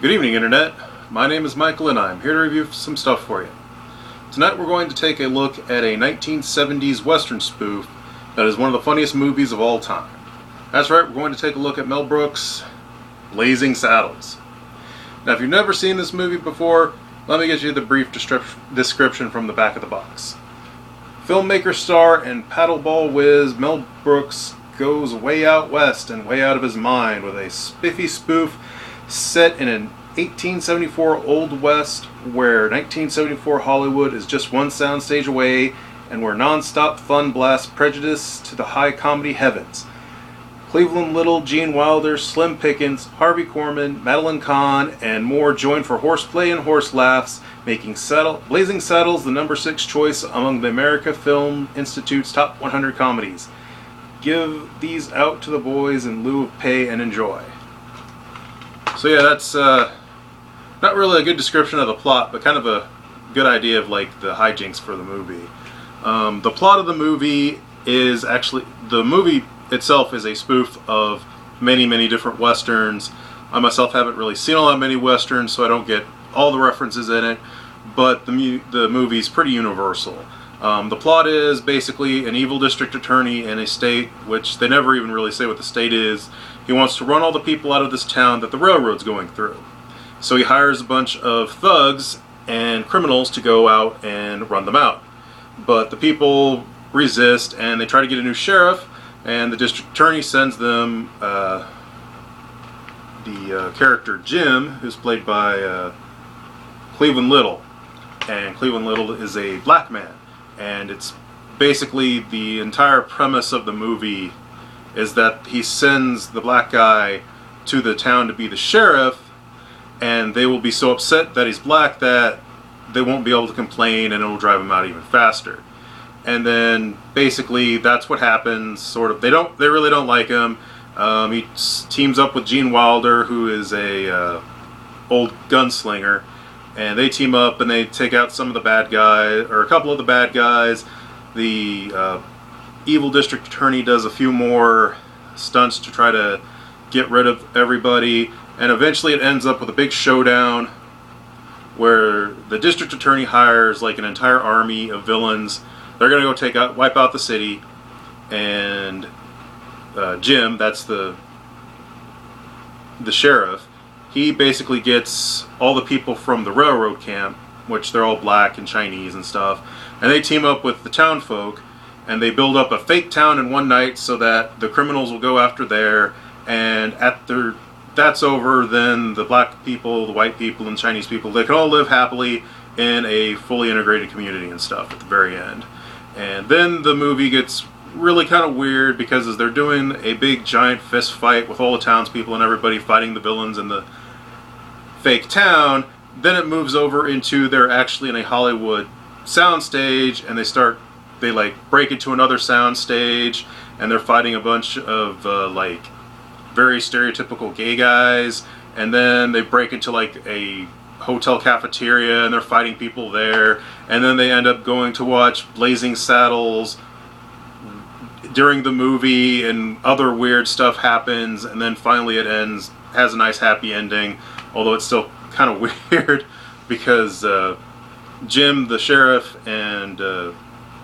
Good evening, Internet. My name is Michael and I'm here to review some stuff for you. Tonight we're going to take a look at a 1970s Western spoof that is one of the funniest movies of all time. That's right, we're going to take a look at Mel Brooks' Blazing Saddles. Now if you've never seen this movie before, let me get you the brief description from the back of the box. Filmmaker, star, and paddleball whiz Mel Brooks goes way out west and way out of his mind with a spiffy spoof set in an 1874 Old West where 1974 Hollywood is just one soundstage away and where non-stop fun blasts prejudice to the high comedy heavens. Cleveland Little, Gene Wilder, Slim Pickens, Harvey Korman, Madeline Kahn, and more join for horseplay and horse laughs, making Blazing Saddles the number 6 choice among the American Film Institute's top 100 comedies. Give these out to the boys in lieu of pay and enjoy. So yeah, that's not really a good description of the plot, but kind of a good idea of like the hijinks for the movie. The plot of the movie is actually, the movie itself is a spoof of many different westerns. I myself haven't really seen all that many westerns, so I don't get all the references in it, but the movie's pretty universal. The plot is basically an evil district attorney in a state, which they never even really say what the state is. He wants to run all the people out of this town that the railroad's going through. So he hires a bunch of thugs and criminals to go out and run them out. But the people resist and they try to get a new sheriff, and the district attorney sends them the character Jim, who's played by Cleveland Little. And Cleveland Little is a black man. And it's basically the entire premise of the movie is that he sends the black guy to the town to be the sheriff, and they will be so upset that he's black that they won't be able to complain, and it will drive him out even faster. And then basically that's what happens. Sort of, they really don't like him. He teams up with Gene Wilder, who is a old gunslinger. And they team up and they take out some of the bad guys, or a couple of the bad guys. The evil district attorney does a few more stunts to try to get rid of everybody. And eventually it ends up with a big showdown where the district attorney hires like an entire army of villains. They're going to go wipe out the city. And Jim, that's the sheriff, he basically gets all the people from the railroad camp, which they're all black and Chinese and stuff, and they team up with the town folk, and they build up a fake town in one night so that the criminals will go after there, and after that's over, then the black people, the white people, and Chinese people, they can all live happily in a fully integrated community and stuff at the very end. And then the movie gets really kind of weird because as they're doing a big giant fist fight with all the townspeople and everybody fighting the villains in the fake town, then it moves over into they're actually in a Hollywood soundstage, and they like break into another soundstage, and they're fighting a bunch of like very stereotypical gay guys, and then they break into like a hotel cafeteria and they're fighting people there, and then they end up going to watch Blazing Saddles during the movie, and other weird stuff happens, and then finally it ends, has a nice happy ending. Although it's still kind of weird because Jim, the sheriff, and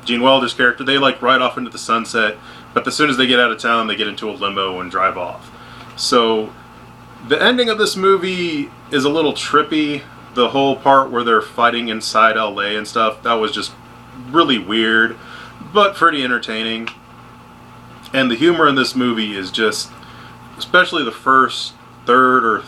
Gene Wilder's character, they like ride off into the sunset, but as soon as they get out of town, they get into a limo and drive off. So the ending of this movie is a little trippy. The whole part where they're fighting inside LA and stuff, that was just really weird, but pretty entertaining. And the humor in this movie is just, especially the first third or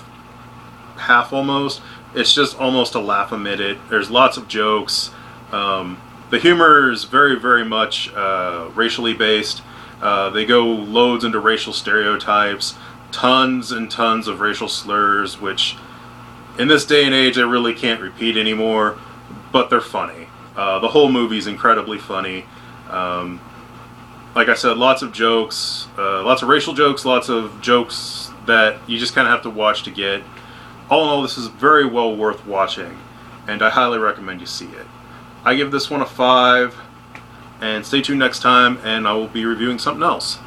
half almost, it's just almost a laugh a minute. There's lots of jokes. The humor is very much racially based. They go loads into racial stereotypes, tons and tons of racial slurs, which in this day and age I really can't repeat anymore, but they're funny. The whole movie's incredibly funny. Like I said, lots of jokes, lots of racial jokes, lots of jokes that you just kind of have to watch to get. All in all, this is very well worth watching, and I highly recommend you see it. I give this one a 5, and stay tuned next time, and I will be reviewing something else.